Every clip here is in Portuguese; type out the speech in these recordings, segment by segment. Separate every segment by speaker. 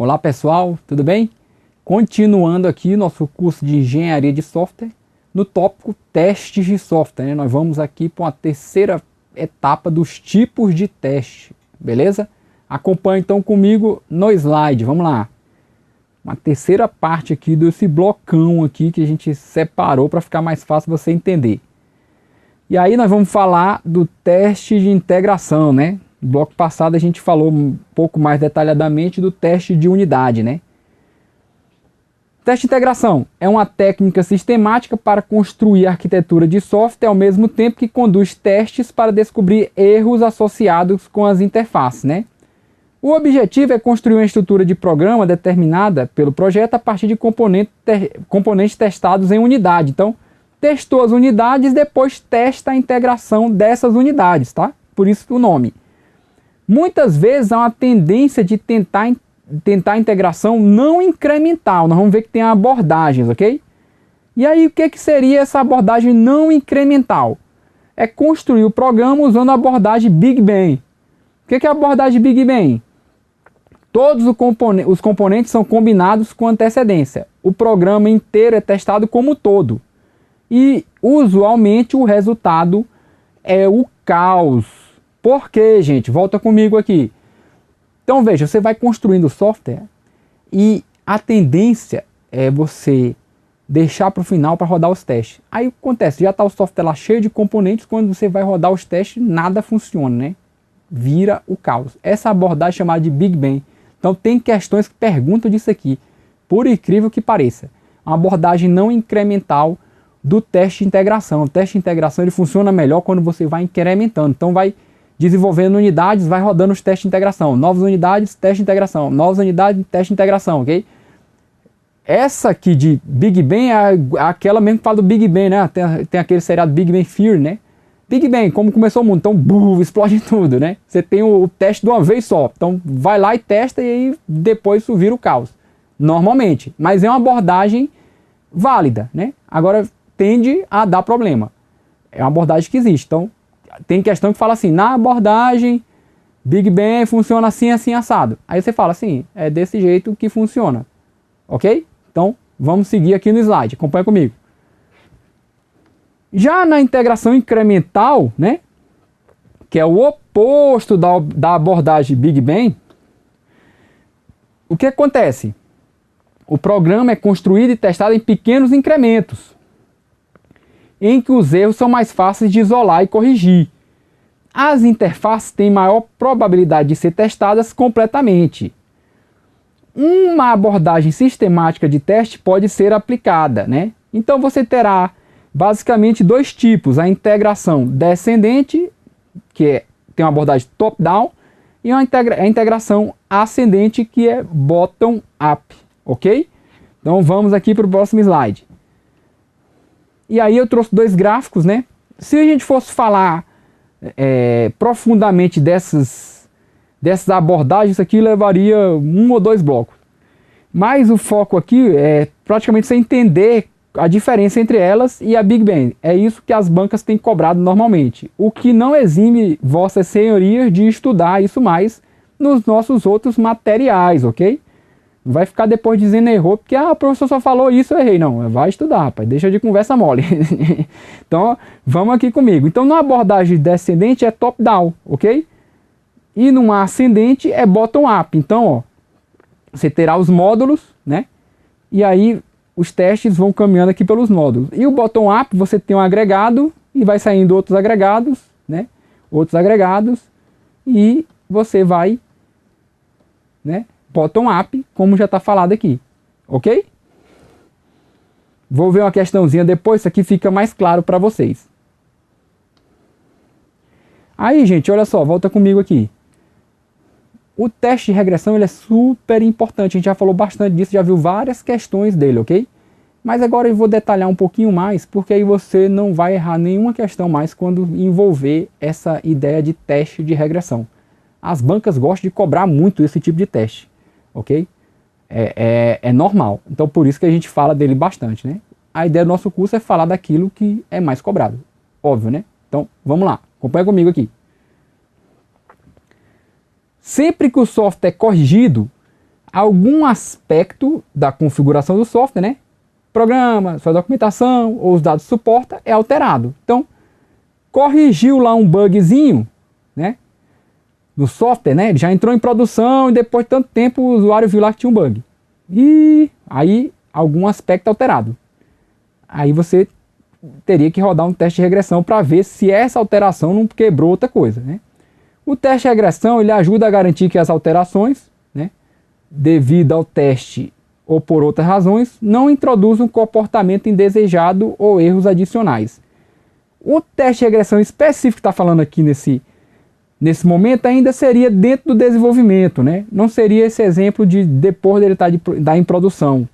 Speaker 1: Olá pessoal, tudo bem? Continuando aqui nosso curso de Engenharia de Software, no tópico Testes de Software, né? Nós vamos aqui para uma terceira etapa dos tipos de teste, beleza? Acompanhe então comigo no slide, vamos lá. Uma terceira parte aqui desse blocão aqui que a gente separou para ficar mais fácil você entender. E aí nós vamos falar do teste de integração, né? No bloco passado a gente falou um pouco mais detalhadamente do teste de unidade, né? Teste de integração é uma técnica sistemática para construir arquitetura de software ao mesmo tempo que conduz testes para descobrir erros associados com as interfaces, né? O objetivo é construir uma estrutura de programa determinada pelo projeto a partir de componentes testados em unidade. Então, testou as unidades, depois testa a integração dessas unidades, tá? Por isso o nome. Muitas vezes há uma tendência de tentar a integração não incremental. Nós vamos ver que tem abordagens, ok? E aí o que seria essa abordagem não incremental? É construir o programa usando a abordagem Big Bang. O que é a abordagem Big Bang? Todos os componentes são combinados com antecedência. O programa inteiro é testado como um todo. E usualmente o resultado é o caos. Por quê, gente? Volta comigo aqui. Então veja, você vai construindo o software e a tendência é você deixar para o final para rodar os testes. Aí o que acontece? Já está o software lá cheio de componentes, quando você vai rodar os testes, nada funciona, né? Vira o caos. Essa abordagem é chamada de Big Bang. Então tem questões que perguntam disso aqui, por incrível que pareça. Uma abordagem não incremental do teste de integração. O teste de integração ele funciona melhor quando você vai incrementando. Então vai desenvolvendo unidades, vai rodando os testes de integração. Novas unidades, teste de integração. Novas unidades, teste de integração, ok? Essa aqui de Big Bang é aquela mesmo que fala do Big Bang, né? Tem aquele seriado Big Bang Theory, né? Big Bang, como começou o mundo, então explode tudo, né? Você tem o teste de uma vez só, então vai lá e testa e aí depois isso vira o caos, normalmente. Mas é uma abordagem válida, né? Agora tende a dar problema, é uma abordagem que existe. Então tem questão que fala assim, na abordagem Big Bang funciona assim, assim, assado. Aí você fala assim, é desse jeito que funciona, ok? Então vamos seguir aqui no slide, acompanha comigo. Já na integração incremental, né, que é o oposto da abordagem Big Bang, o que acontece? O programa é construído e testado em pequenos incrementos, em que os erros são mais fáceis de isolar e corrigir. As interfaces têm maior probabilidade de ser testadas completamente. Uma abordagem sistemática de teste pode ser aplicada, né? Então você terá basicamente dois tipos, a integração descendente, que tem uma abordagem top-down, e a integração ascendente, que é bottom-up, ok? Então vamos aqui para o próximo slide. E aí eu trouxe dois gráficos, né? Se a gente fosse falar profundamente dessas abordagens, isso aqui levaria um ou dois blocos. Mas o foco aqui é praticamente você entender a diferença entre elas e a Big Bang. É isso que as bancas têm cobrado normalmente. O que não exime vossas senhorias de estudar isso mais nos nossos outros materiais, ok? Não vai ficar depois dizendo errou, porque o professor só falou isso, eu errei. Não, vai estudar, rapaz, deixa de conversa mole. Então, vamos aqui comigo. Então, na abordagem descendente é top-down, ok? E numa ascendente é bottom-up. Então, ó, você terá os módulos, né? E aí os testes vão caminhando aqui pelos módulos. E o bottom-up, você tem um agregado e vai saindo outros agregados, né? Outros agregados e você vai, né? Bottom-up, como já está falado aqui, ok? Vou ver uma questãozinha depois, isso aqui fica mais claro para vocês. Aí, gente, olha só, volta comigo aqui. O teste de regressão ele é super importante, a gente já falou bastante disso, já viu várias questões dele, ok? Mas agora eu vou detalhar um pouquinho mais, porque aí você não vai errar nenhuma questão mais quando envolver essa ideia de teste de regressão. As bancas gostam de cobrar muito esse tipo de teste, ok? É normal, então por isso que a gente fala dele bastante, né? A ideia do nosso curso é falar daquilo que é mais cobrado, óbvio, né? Então vamos lá, acompanha comigo aqui. Sempre que o software é corrigido, algum aspecto da configuração do software, né? Programa, sua documentação ou os dados suporta é alterado. Então, corrigiu lá um bugzinho, né? No software, né? Ele já entrou em produção e depois de tanto tempo o usuário viu lá que tinha um bug. E aí, algum aspecto alterado. Aí você teria que rodar um teste de regressão para ver se essa alteração não quebrou outra coisa, né? O teste de regressão ele ajuda a garantir que as alterações, né, devido ao teste ou por outras razões, não introduzam comportamento indesejado ou erros adicionais. O teste de regressão específico que está falando aqui nesse momento ainda seria dentro do desenvolvimento, né? Não seria esse exemplo de depois dele estar em produção,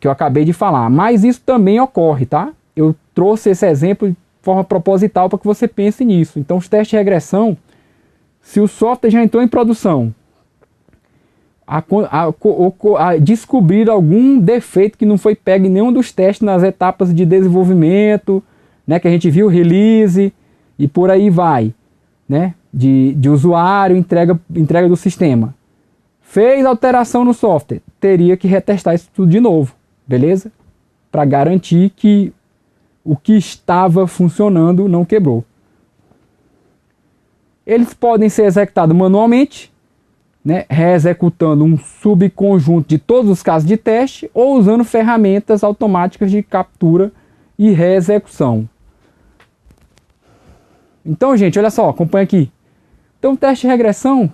Speaker 1: que eu acabei de falar. Mas isso também ocorre, tá? Eu trouxe esse exemplo de forma proposital para que você pense nisso. Então os testes de regressão, se o software já entrou em produção, a descobrir algum defeito que não foi pego em nenhum dos testes nas etapas de desenvolvimento, né, que a gente viu, release e por aí vai, né, de usuário, entrega do sistema. Fez alteração no software, teria que retestar isso tudo de novo, beleza? Para garantir que o que estava funcionando não quebrou. Eles podem ser executados manualmente, né, reexecutando um subconjunto de todos os casos de teste ou usando ferramentas automáticas de captura e reexecução. Então, gente, olha só, acompanha aqui. Então, o teste de regressão,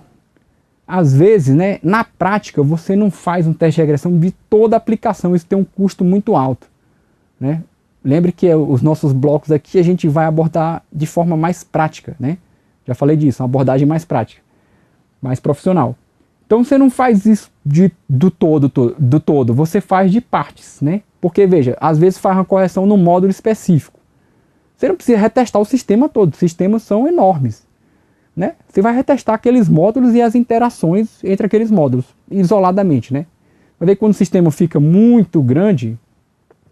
Speaker 1: às vezes, né, na prática, você não faz um teste de regressão de toda a aplicação. Isso tem um custo muito alto, né? Lembre que os nossos blocos aqui a gente vai abordar de forma mais prática, né? Já falei disso, uma abordagem mais prática, mais profissional. Então você não faz isso do todo, você faz de partes, né? Porque, veja, às vezes faz uma correção no módulo específico. Você não precisa retestar o sistema todo, os sistemas são enormes, né? Você vai retestar aqueles módulos e as interações entre aqueles módulos, isoladamente, né? Vai ver que quando o sistema fica muito grande,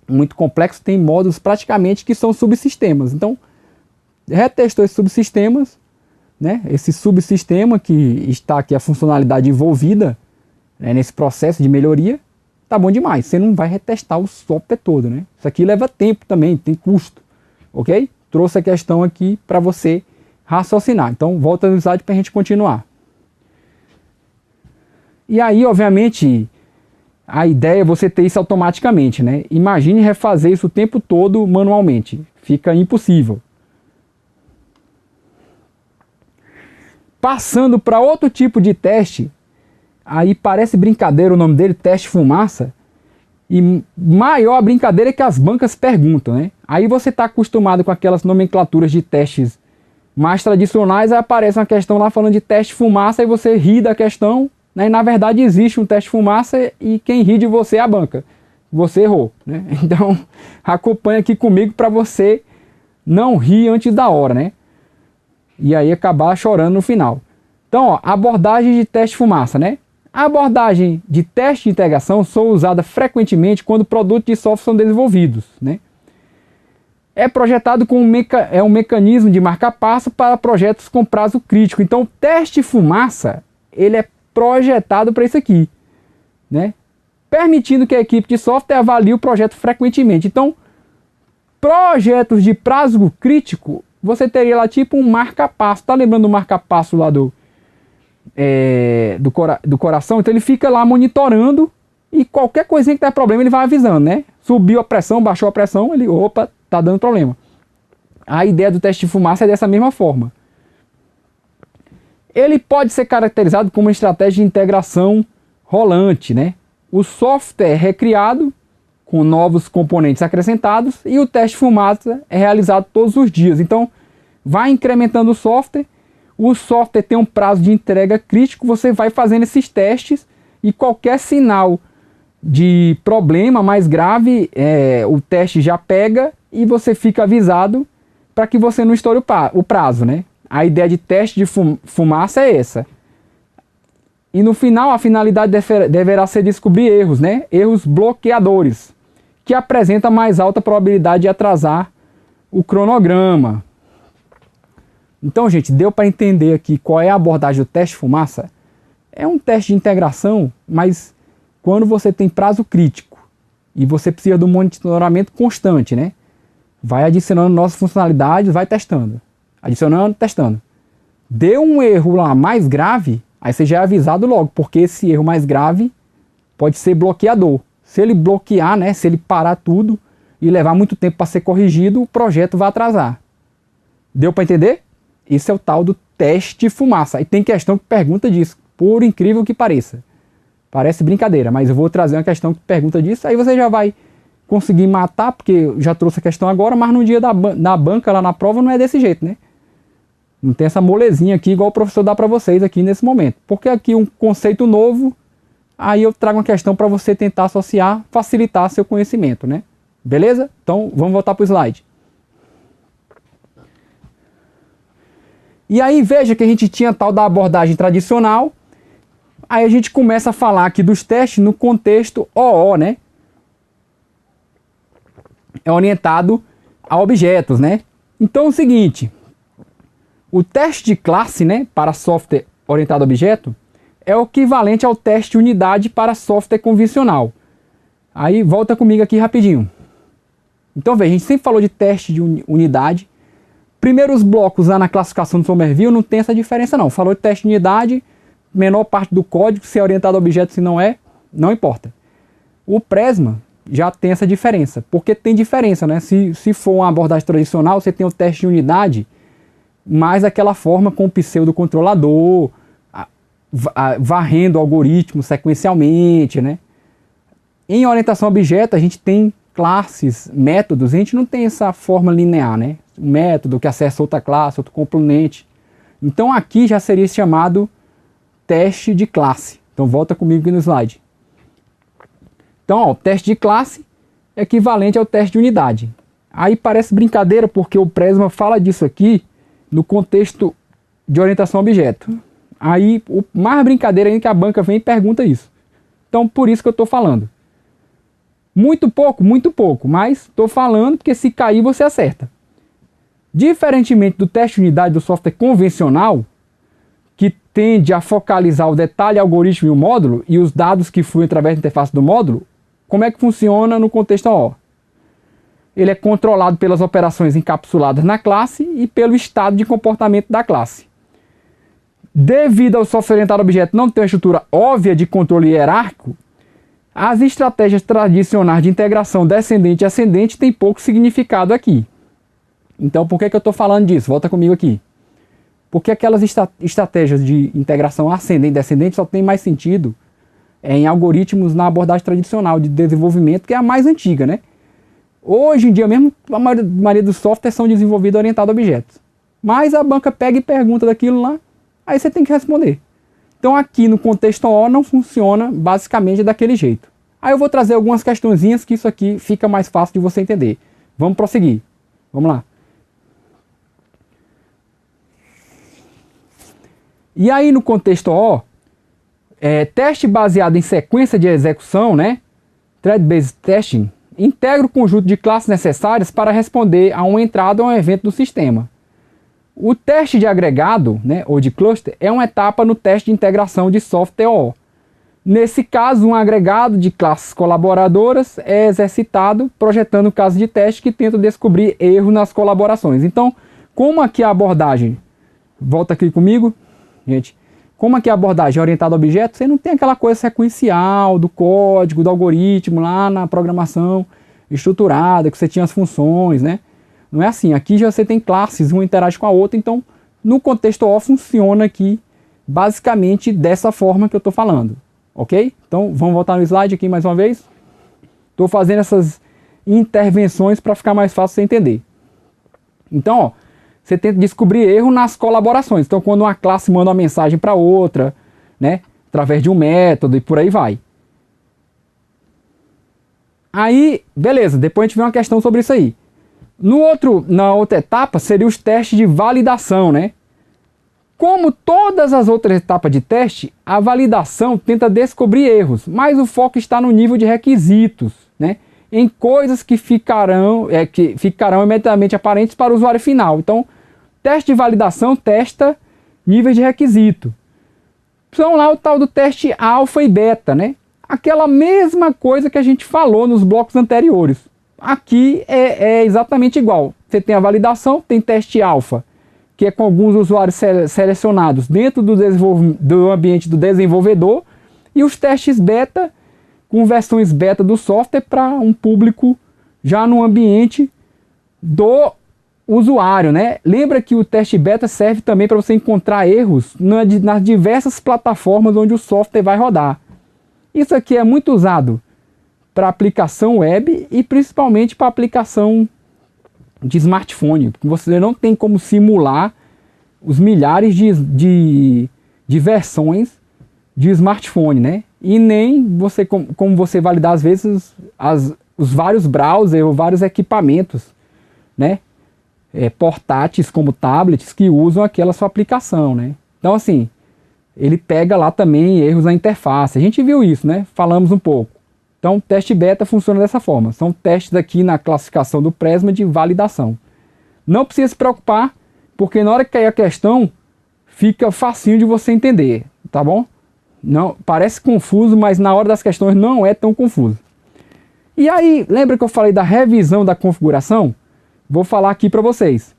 Speaker 1: muito complexo, tem módulos praticamente que são subsistemas. Então, retestou esses subsistemas, né? Esse subsistema que está aqui a funcionalidade envolvida, né, nesse processo de melhoria, tá bom demais. Você não vai retestar o software todo, né? Isso aqui leva tempo também, tem custo, ok? Trouxe a questão aqui para você raciocinar. Então, volta no slide para a gente continuar. E aí, obviamente, a ideia é você ter isso automaticamente, né? Imagine refazer isso o tempo todo manualmente. Fica impossível. Passando para outro tipo de teste, aí parece brincadeira o nome dele, teste fumaça, e maior a brincadeira é que as bancas perguntam, né? Aí você está acostumado com aquelas nomenclaturas de testes mais tradicionais, aí aparece uma questão lá falando de teste fumaça, e você ri da questão, né? E na verdade existe um teste fumaça e quem ri de você é a banca. Você errou, né? Então acompanha aqui comigo para você não rir antes da hora, né? E aí acabar chorando no final. Então, ó, abordagem de teste fumaça, né? A abordagem de teste de integração são usada frequentemente quando produtos de software são desenvolvidos, né? É projetado com um mecanismo de marca-passo para projetos com prazo crítico. Então, o teste fumaça, ele é projetado para isso aqui, né? Permitindo que a equipe de software avalie o projeto frequentemente. Então, projetos de prazo crítico, você teria lá tipo um marca-passo. Tá lembrando do marca-passo lá do coração? Então ele fica lá monitorando e qualquer coisinha que der problema ele vai avisando, né? Subiu a pressão, baixou a pressão, ele, opa, tá dando problema. A ideia do teste de fumaça é dessa mesma forma. Ele pode ser caracterizado como uma estratégia de integração rolante, né? O software é recriado com novos componentes acrescentados e o teste fumaça é realizado todos os dias. Então, vai incrementando o software tem um prazo de entrega crítico, você vai fazendo esses testes e qualquer sinal de problema mais grave, o teste já pega e você fica avisado para que você não estoure o prazo, né? A ideia de teste de fumaça é essa. E no final, a finalidade deverá ser descobrir erros, né? Erros bloqueadores, que apresenta mais alta probabilidade de atrasar o cronograma. Então, gente, deu para entender aqui qual é a abordagem do teste fumaça? É um teste de integração, mas quando você tem prazo crítico e você precisa de um monitoramento constante, né? Vai adicionando novas funcionalidades, vai testando. Adicionando, testando. Deu um erro lá mais grave, aí você já é avisado logo, porque esse erro mais grave pode ser bloqueador. Se ele bloquear, né? Se ele parar tudo e levar muito tempo para ser corrigido, o projeto vai atrasar. Deu para entender? Esse é o tal do teste de fumaça. E tem questão que pergunta disso, por incrível que pareça. Parece brincadeira, mas eu vou trazer uma questão que pergunta disso, aí você já vai conseguir matar, porque eu já trouxe a questão agora, mas no dia da banca lá na prova não é desse jeito, né? Não tem essa molezinha aqui igual o professor dá para vocês aqui nesse momento. Porque aqui um conceito novo, aí eu trago uma questão para você tentar associar, facilitar seu conhecimento, né? Beleza? Então vamos voltar para o slide. E aí veja que a gente tinha tal da abordagem tradicional. Aí a gente começa a falar aqui dos testes no contexto OO, né? É orientado a objetos, né? Então é o seguinte, o teste de classe, né, para software orientado a objeto, é o equivalente ao teste de unidade para software convencional. Aí volta comigo aqui rapidinho. Então veja, a gente sempre falou de teste de unidade. Primeiro os blocos lá na classificação do Somerville não tem essa diferença não. Falou de teste de unidade, menor parte do código, se é orientado a objeto, se não é, não importa. O Prisma já tem essa diferença, porque tem diferença, né? Se for uma abordagem tradicional, você tem o teste de unidade, mais daquela forma com o pseudocontrolador, varrendo o algoritmo sequencialmente, né? Em orientação a objeto, a gente tem classes, métodos, a gente não tem essa forma linear, né? Um método que acessa outra classe, outro componente. Então aqui já seria chamado teste de classe. Então volta comigo aqui no slide. Então, ó, o teste de classe é equivalente ao teste de unidade. Aí parece brincadeira porque o Prisma fala disso aqui no contexto de orientação a objeto. Aí o mais brincadeira ainda que a banca vem e pergunta isso. Então por isso que eu estou falando. Muito pouco, mas estou falando porque se cair você acerta. Diferentemente do teste de unidade do software convencional, que tende a focalizar o detalhe, algoritmo e o módulo, e os dados que fluem através da interface do módulo, como é que funciona no contexto OO? Ele é controlado pelas operações encapsuladas na classe e pelo estado de comportamento da classe. Devido ao software orientado a objeto não ter uma estrutura óbvia de controle hierárquico, as estratégias tradicionais de integração descendente e ascendente têm pouco significado aqui. Então por que eu estou falando disso? Volta comigo aqui. Porque aquelas estratégias de integração ascendente e descendente só tem mais sentido em algoritmos na abordagem tradicional de desenvolvimento, que é a mais antiga, né? Hoje em dia mesmo, a maioria dos softwares são desenvolvidos orientados a objetos. Mas a banca pega e pergunta daquilo lá, aí você tem que responder. Então aqui no contexto OO não funciona basicamente daquele jeito. Aí eu vou trazer algumas questõezinhas que isso aqui fica mais fácil de você entender. Vamos prosseguir. Vamos lá. E aí no contexto OO, teste baseado em sequência de execução, né? Thread-based testing, integra o conjunto de classes necessárias para responder a uma entrada ou a um evento do sistema. O teste de agregado, né, ou de cluster, é uma etapa no teste de integração de software OO. Nesse caso, um agregado de classes colaboradoras é exercitado projetando casos de teste que tentam descobrir erros nas colaborações. Então, como aqui a abordagem, volta aqui comigo, gente, como aqui a abordagem é orientada a objetos, você não tem aquela coisa sequencial do código, do algoritmo lá na programação estruturada, que você tinha as funções, né? Não é assim, aqui já você tem classes, uma interage com a outra, então no contexto OO funciona aqui basicamente dessa forma que eu estou falando, ok? Então vamos voltar no slide aqui mais uma vez. Estou fazendo essas intervenções para ficar mais fácil você entender. Então, ó, você tenta descobrir erro nas colaborações. Então quando uma classe manda uma mensagem para outra, né, através de um método e por aí vai. Aí, beleza, depois a gente vê uma questão sobre isso aí. Na outra etapa seria os testes de validação, né? Como todas as outras etapas de teste, a validação tenta descobrir erros, mas o foco está no nível de requisitos, né? Em coisas que ficarão imediatamente aparentes para o usuário final. Então, teste de validação testa níveis de requisito. São lá o tal do teste alfa e beta, né? Aquela mesma coisa que a gente falou nos blocos anteriores. Aqui é exatamente igual. Você tem a validação, tem teste alfa, que é com alguns usuários selecionados dentro do ambiente do desenvolvedor, e os testes beta, com versões beta do software para um público já no ambiente do usuário, né? Lembra que o teste beta serve também para você encontrar erros nas diversas plataformas onde o software vai rodar. Isso aqui é muito usado para aplicação web e principalmente para aplicação de smartphone, porque você não tem como simular os milhares de versões de smartphone, né? E nem você como você validar às vezes os vários browsers ou vários equipamentos, né? Portáteis como tablets que usam aquela sua aplicação, né? Então assim, ele pega lá também erros na interface. A gente viu isso, né? Falamos um pouco. Então, o teste beta funciona dessa forma. São testes aqui na classificação do Prisma de validação. Não precisa se preocupar, porque na hora que cair a questão, fica facinho de você entender, tá bom? Não, parece confuso, mas na hora das questões não é tão confuso. E aí, lembra que eu falei da revisão da configuração? Vou falar aqui para vocês.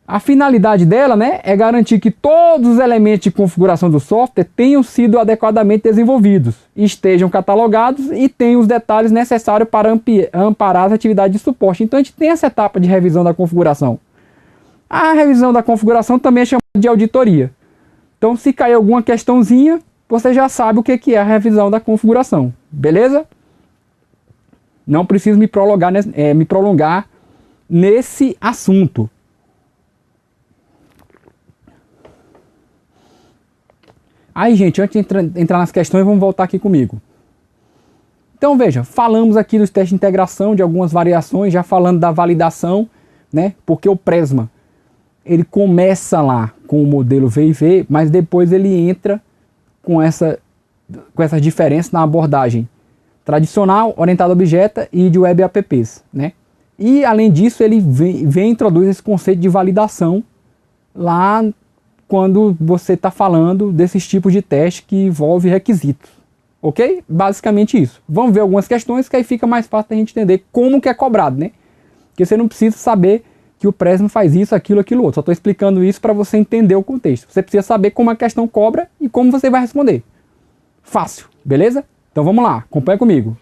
Speaker 1: A finalidade dela, né, é garantir que todos os elementos de configuração do software tenham sido adequadamente desenvolvidos, estejam catalogados e tenham os detalhes necessários para amparar as atividades de suporte. Então a gente tem essa etapa de revisão da configuração. A revisão da configuração também é chamada de auditoria. Então se cair alguma questãozinha, você já sabe o que é a revisão da configuração. Beleza? Não preciso me prolongar nesse assunto. Aí, gente, antes de entrar nas questões, vamos voltar aqui comigo. Então, veja, falamos aqui dos testes de integração, de algumas variações, já falando da validação, né? Porque o Prisma, ele começa lá com o modelo V&V, mas depois ele entra com essas diferenças na abordagem tradicional, orientada a objeto e de web apps, né? E, além disso, ele vem introduz esse conceito de validação lá quando você está falando desses tipos de teste que envolve requisitos, ok? Basicamente isso. Vamos ver algumas questões que aí fica mais fácil a gente entender como que é cobrado, né? Porque você não precisa saber que o Prisma faz isso, aquilo, aquilo outro. Só estou explicando isso para você entender o contexto. Você precisa saber como a questão cobra e como você vai responder. Fácil, beleza? Então vamos lá, acompanha comigo.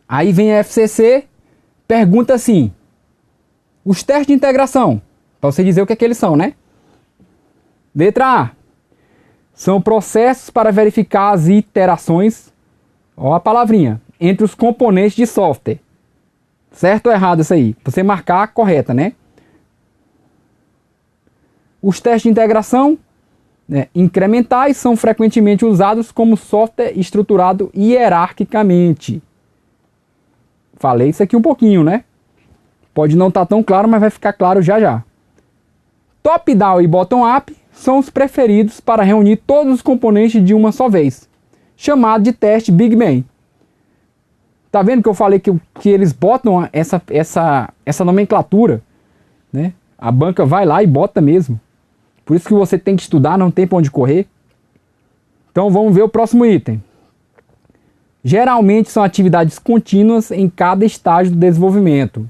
Speaker 1: Aí vem a FCC, pergunta assim, os testes de integração, para você dizer o que é que eles são, né? Letra A. São processos para verificar as iterações, ó a palavrinha, entre os componentes de software. Certo ou errado isso aí? Pra você marcar a correta, né? Os testes de integração, né, incrementais são frequentemente usados como software estruturado hierarquicamente. Falei isso aqui um pouquinho, né? Pode não estar tão claro, mas vai ficar claro já já. Top-down e bottom-up são os preferidos para reunir todos os componentes de uma só vez, chamado de teste Big Bang. Tá vendo que eu falei que eles botam essa nomenclatura, né? A banca vai lá e bota mesmo. Por isso que você tem que estudar, não tem para onde correr. Então vamos ver o próximo item. Geralmente são atividades contínuas em cada estágio do desenvolvimento.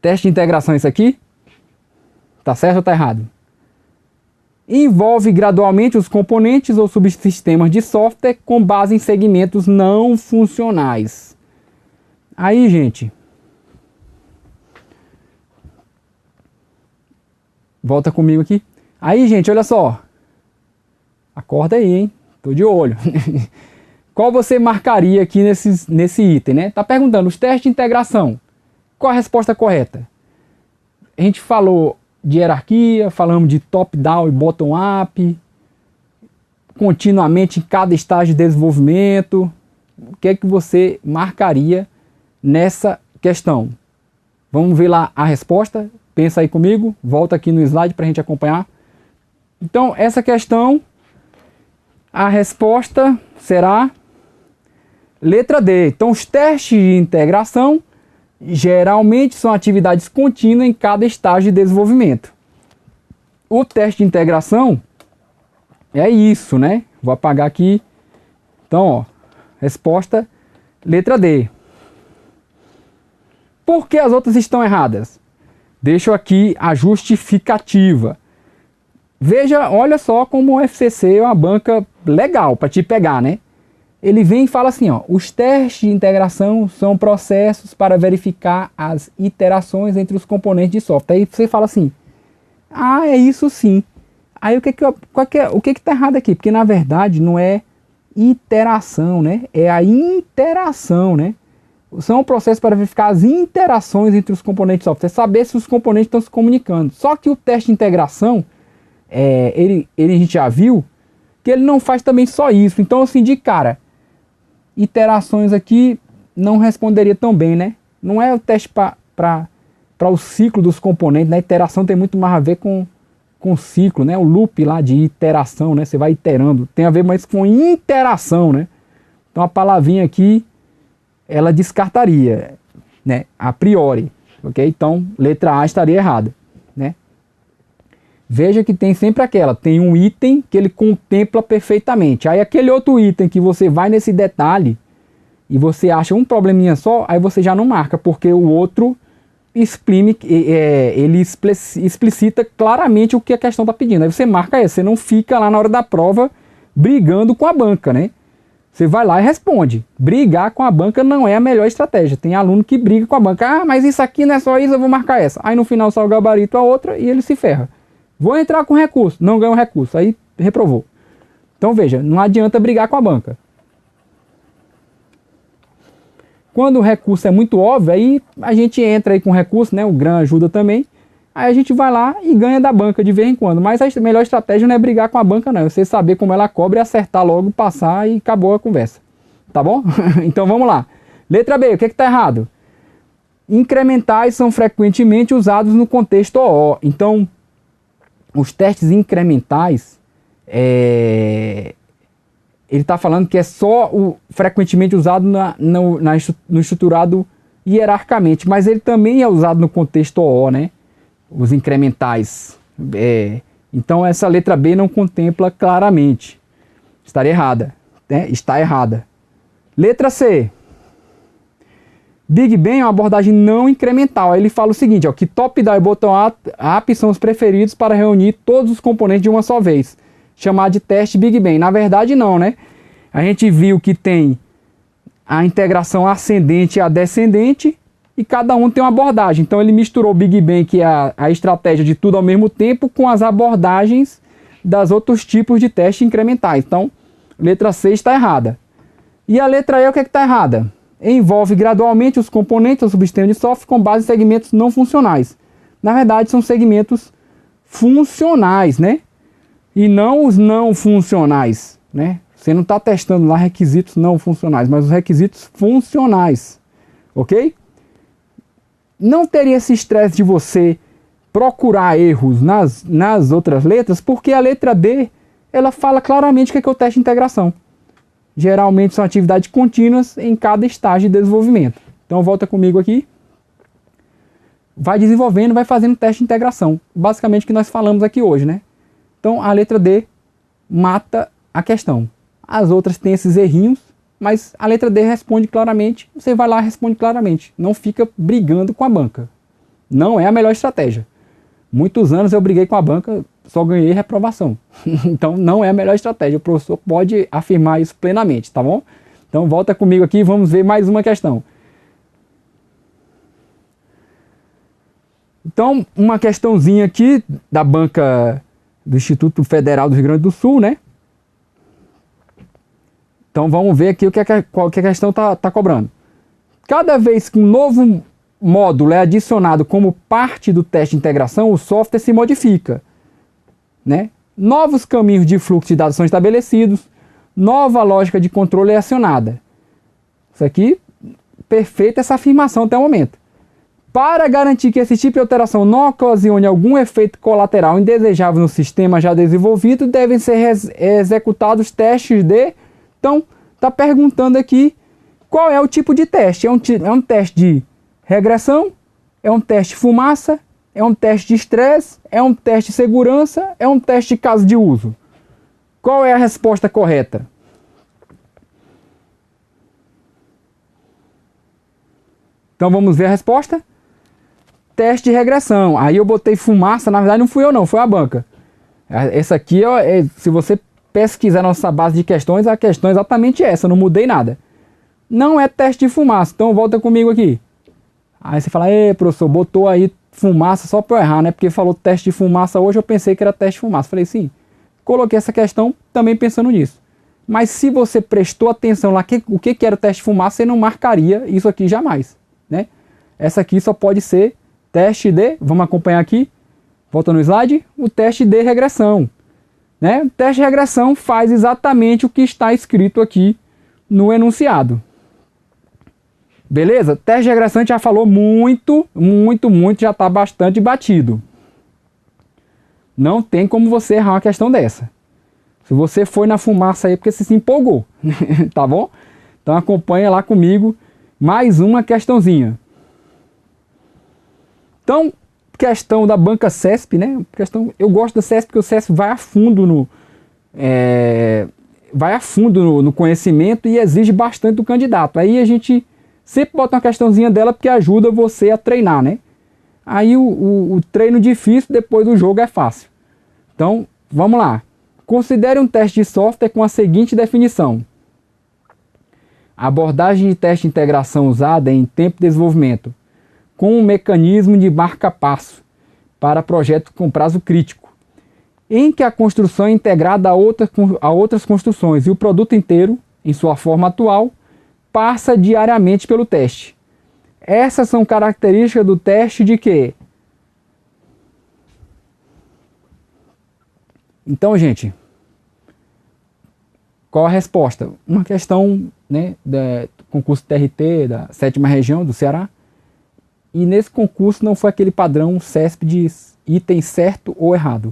Speaker 1: Teste de integração isso aqui? Tá certo ou tá errado? Envolve gradualmente os componentes ou subsistemas de software com base em segmentos não funcionais. Aí, gente. Volta comigo aqui. Aí, gente, olha só. Acorda aí, hein? Tô de olho. Qual você marcaria aqui nesse item, né? Tá perguntando os testes de integração. Qual a resposta correta? A gente falou de hierarquia, falamos de top-down e bottom-up, continuamente em cada estágio de desenvolvimento. O que é que você marcaria nessa questão? Vamos ver lá a resposta. Pensa aí comigo, volta aqui no slide para a gente acompanhar. Então, essa questão, a resposta será letra D. Então, os testes de integração geralmente são atividades contínuas em cada estágio de desenvolvimento. o teste de integração é isso, né? Vou apagar aqui. Então, ó, resposta letra D. Por que as outras estão erradas? Deixo aqui a justificativa. Veja, olha só como o FCC é uma banca legal para te pegar, né? Ele vem e fala assim, ó, os testes de integração são processos para verificar as iterações entre os componentes de software. Aí você fala assim, ah, é isso sim. Aí o que está errado aqui? Porque na verdade não é iteração, né? É a interação, né? São processos para verificar as interações entre os componentes de software, saber se os componentes estão se comunicando. Só que o teste de integração, a gente já viu que ele não faz também só isso. Então, assim, de cara, iterações aqui não responderia tão bem, né? Não é o teste para o ciclo dos componentes, né? Iteração tem muito mais a ver com ciclo, né? O loop lá de iteração, né? Você vai iterando. Tem a ver mais com interação, né? Então a palavrinha aqui, ela descartaria, né? A priori, ok? Então, letra A estaria errada, né? Veja que tem sempre tem um item que ele contempla perfeitamente. Aí aquele outro item que você vai nesse detalhe e você acha um probleminha só, aí você já não marca, porque o outro ele explicita claramente o que a questão está pedindo. Aí você marca esse, você não fica lá na hora da prova brigando com a banca, né? Você vai lá e responde. Brigar com a banca não é a melhor estratégia. Tem aluno que briga com a banca. Ah, mas isso aqui não é só isso, eu vou marcar essa. Aí no final sai o gabarito a outra e ele se ferra. Vou entrar com recurso, não ganho recurso. Aí reprovou. Então veja, não adianta brigar com a banca. Quando o recurso é muito óbvio, aí a gente entra aí com recurso, né? O GRAM ajuda também. Aí a gente vai lá e ganha da banca de vez em quando. Mas a melhor estratégia não é brigar com a banca, não. É você saber como ela cobra e acertar logo, passar e acabou a conversa. Tá bom? Então vamos lá. Letra B, o que está errado? Incrementais são frequentemente usados no contexto OO. Então, os testes incrementais, ele está falando que é só frequentemente usado no estruturado hierarquicamente, mas ele também é usado no contexto OO, né? Os incrementais. Então essa letra B não contempla claramente. Estaria errada, né? Está errada. Letra C. Big Bang é uma abordagem não incremental. Aí ele fala o seguinte, ó, que top-down e bottom-up são os preferidos para reunir todos os componentes de uma só vez. Chamar de teste Big Bang. Na verdade não, né? A gente viu que tem a integração ascendente e a descendente e cada um tem uma abordagem. Então ele misturou o Big Bang, que é a estratégia de tudo ao mesmo tempo, com as abordagens das outros tipos de testes incrementais. Então, letra C está errada. E a letra E, o que está errada? Envolve gradualmente os componentes do subsistema de software com base em segmentos não funcionais. Na verdade, são segmentos funcionais, né? E não os não funcionais, né? Você não está testando lá requisitos não funcionais, mas os requisitos funcionais, ok? Não teria esse estresse de você procurar erros nas outras letras, porque a letra D, ela fala claramente o que é o teste de integração. Geralmente são atividades contínuas em cada estágio de desenvolvimento. Então volta comigo aqui. Vai desenvolvendo, vai fazendo teste de integração. Basicamente o que nós falamos aqui hoje, né? Então a letra D mata a questão. As outras têm esses errinhos, mas a letra D responde claramente. Você vai lá e responde claramente. Não fica brigando com a banca. Não é a melhor estratégia. Muitos anos eu briguei com a banca, só ganhei reprovação. Então não é a melhor estratégia. O professor pode afirmar isso plenamente, tá bom? Então volta comigo aqui e vamos ver mais uma questão. Então, uma questãozinha aqui da banca do Instituto Federal do Rio Grande do Sul, né? Então vamos ver aqui qual que a questão está cobrando. Cada vez que um novo módulo é adicionado como parte do teste de integração, o software se modifica, né? Novos caminhos de fluxo de dados são estabelecidos, nova lógica de controle é acionada. Isso aqui, perfeita essa afirmação até o momento. Para garantir que esse tipo de alteração não ocasione algum efeito colateral indesejável no sistema já desenvolvido, devem ser executados testes de... Então, está perguntando aqui qual é o tipo de teste. É um teste de regressão? É um teste fumaça? É um teste de estresse? É um teste de segurança? É um teste de caso de uso? Qual é a resposta correta? Então vamos ver a resposta? Teste de regressão. Aí eu botei fumaça, na verdade não fui eu não, foi a banca. Essa aqui, ó, se você pesquisar nossa base de questões, a questão é exatamente essa, eu não mudei nada. Não é teste de fumaça, então volta comigo aqui. Aí você fala, professor, botou aí fumaça só para eu errar, né? Porque falou teste de fumaça hoje, eu pensei que era teste de fumaça. Falei, sim, coloquei essa questão também pensando nisso. Mas se você prestou atenção lá, o que era o teste de fumaça, você não marcaria isso aqui jamais, né? Essa aqui só pode ser teste de, vamos acompanhar aqui, volta no slide, o teste de regressão, né? O teste de regressão faz exatamente o que está escrito aqui no enunciado. Beleza? Teste de regressão a gente já falou muito, já está bastante batido. Não tem como você errar uma questão dessa. Se você foi na fumaça aí porque você se empolgou, tá bom? Então acompanha lá comigo mais uma questãozinha. Então, questão da banca CESP, né? Eu gosto da CESP porque o CESP vai a fundo no conhecimento e exige bastante do candidato. Aí a gente sempre bota uma questãozinha dela porque ajuda você a treinar, né? Aí o treino difícil depois do jogo é fácil. Então, vamos lá. Considere um teste de software com a seguinte definição. A abordagem de teste de integração usada em tempo de desenvolvimento com um mecanismo de marca-passo para projeto com prazo crítico, em que a construção é integrada a outras construções e o produto inteiro, em sua forma atual, passa diariamente pelo teste. Essas são características do teste de quê? Então, gente, qual a resposta? Uma questão, né, do concurso TRT da 7ª região do Ceará. E nesse concurso não foi aquele padrão CESP de item certo ou errado.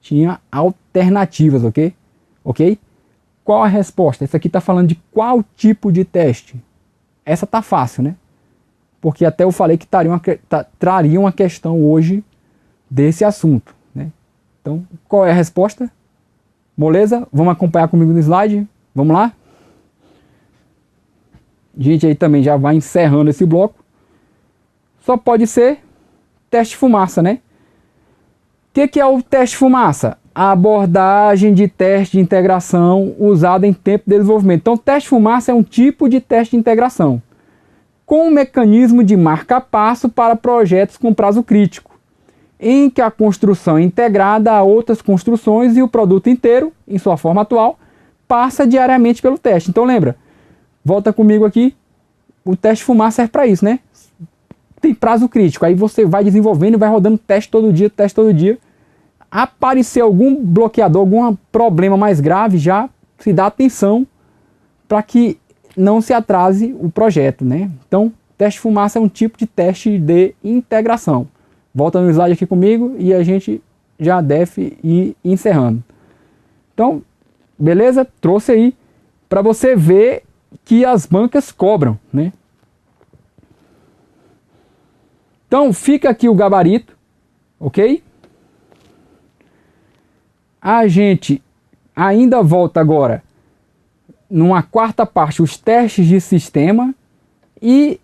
Speaker 1: Tinha alternativas, ok? Ok? Qual a resposta? Essa aqui está falando de qual tipo de teste? Essa tá fácil, né? Porque até eu falei que traria uma questão hoje desse assunto, né? Então, qual é a resposta? Moleza? Vamos acompanhar comigo no slide? Vamos lá? A gente aí também já vai encerrando esse bloco. Só pode ser teste de fumaça, né? O que é o teste de fumaça? A abordagem de teste de integração usada em tempo de desenvolvimento. Então, teste de fumaça é um tipo de teste de integração com um mecanismo de marca-passo para projetos com prazo crítico, em que a construção é integrada a outras construções e o produto inteiro, em sua forma atual, passa diariamente pelo teste. Então, lembra, volta comigo aqui, o teste de fumaça serve para isso, né? Tem prazo crítico, aí você vai desenvolvendo e vai rodando teste todo dia. Aparecer algum bloqueador, algum problema mais grave, já se dá atenção para que não se atrase o projeto, né? Então, teste de fumaça é um tipo de teste de integração. Volta no slide aqui comigo e a gente já deve ir encerrando. Então, beleza? Trouxe aí para você ver que as bancas cobram, né? Então, fica aqui o gabarito, ok? A gente ainda volta agora numa quarta parte, os testes de sistema e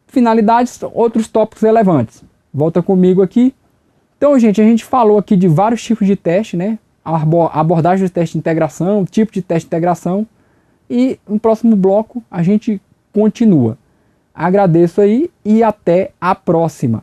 Speaker 1: finalidades, outros tópicos relevantes. Volta comigo aqui. Então, gente, a gente falou aqui de vários tipos de teste, né? A abordagem de teste de integração, tipo de teste de integração. E no próximo bloco a gente continua. Agradeço aí e até a próxima.